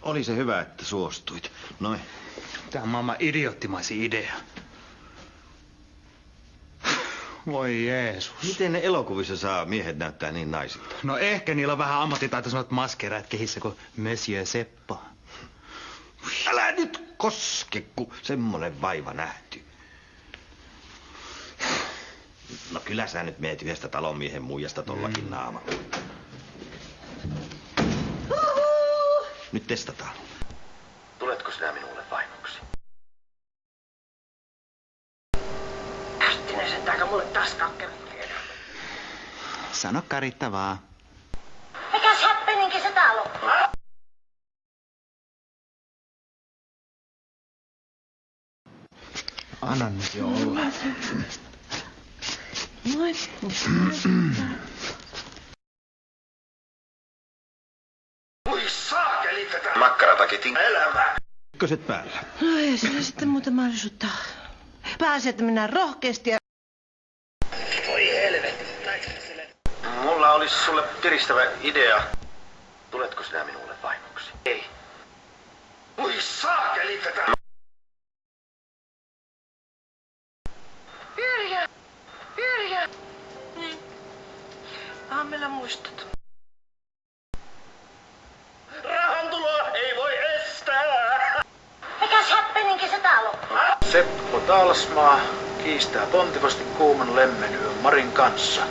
Oli se hyvä, että suostuit. Noin. Tää on maailman idioottimaisin idea. Voi Jeesus. Miten ne elokuvissa saa miehet näyttää niin naisilta? No ehkä niillä on vähän ammattitaitoisemmat maskeräät kehissä kuin Monsieur Seppa. Älä nyt koske, kun semmonen vaiva nähty. No kyllä sä nyt meet yhdestä talonmiehen muijasta tollakin naamalla. Nyt testataan. Tuletko sinä minulle vaimoksi? Ähtinen sentäänkö mulle taas kakkerit vielä? Sano Karitta vaan. Mikäs häppeninkin se talo? Anna nyt jo olla. Oi saakeli tätä makkarapaketin elämää. Ykköset päällä. No ei sillä sitten muuta mahdollisuutta. Pääsi, että mennään rohkeasti ja... Voi helvetti. Mulla olisi sulle piristävä idea. Tuletko sinä minulle vaimoksi? Ei. Oi saakeli tätä. Yrjö! Niin. Meillä muistat. Rahantuloa ei voi estää. Mikäs häppeninkin se talo? Seppo Talsmaa kiistää pontivasti kuuman lemmenyön Marin kanssa.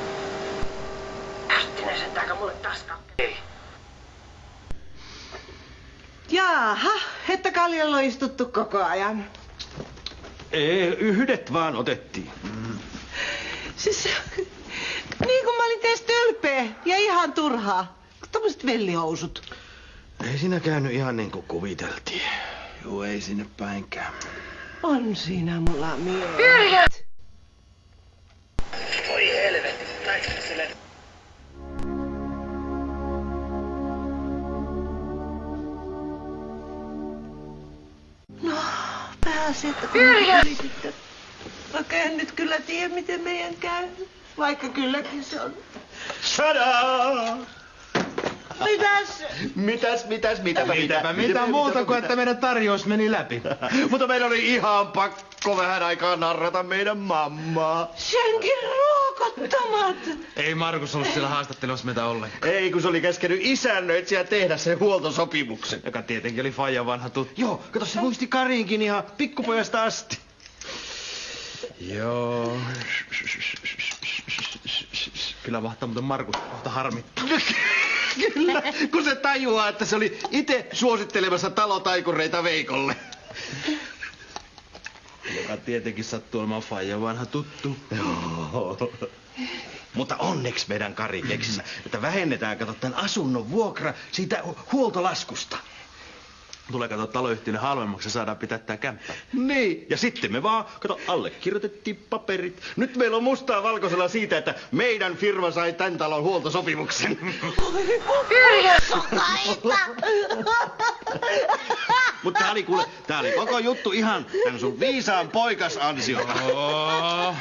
Ähtinen sentäänkö mulle taas kakkerit? Ei. Jaaha, että kaljalla on istuttu koko ajan. Ei, yhdet vaan otettiin. Siis, niin kuin mä olin teistä ylpeä ja ihan turhaa. Tommoset vellihousut. Ei siinä käynyt ihan niin kuin kuviteltiin. Joo, ei sinne päinkään. On siinä mulla miehet. Voi helvetti, No, pääsi, että kun tuli sitten. Vaikka en nyt kyllä tiedä, miten meidän käy. Vaikka kylläkin se on. Sadaa! Mitä muuta kuin, että meidän tarjous meni läpi. Mutta meillä oli ihan pakko vähän aikaa narrata meidän mammaa. Senkin ruokottomat. Ei Markus ollut siellä haastattelussa meitä ollenkaan. Ei, kun se oli käskenyt isännöitsijä tehdä sen huoltosopimuksen. Joka tietenkin oli Fajan vanha tuttu. Joo, kato se muisti Karinkin ihan pikkupojasta asti. Joo. Kyllä mahtaa muuten Markus kohta harmittaa. Kyllä, kun se tajuaa, että se oli itse suosittelemassa talotaikureita Veikolle. Joka tietenkin sattuu olemaan Fajan vanha tuttu. Joo. Mutta onneksi meidän Kari keksi, että vähennetään, kato, tämän asunnon vuokra siitä huoltolaskusta. Tulee kato taloyhtiölle halvemmaksi ja saadaan pitää tää kämppä. Niin, ja sitten me vaan, kato, allekirjoitettiin paperit. Nyt meillä on mustaa valkoisella siitä, että meidän firma sai tämän talon huoltosopimuksen. Mutta tää oli koko juttu ihan tän sun viisaan poikas ansiota. Oh.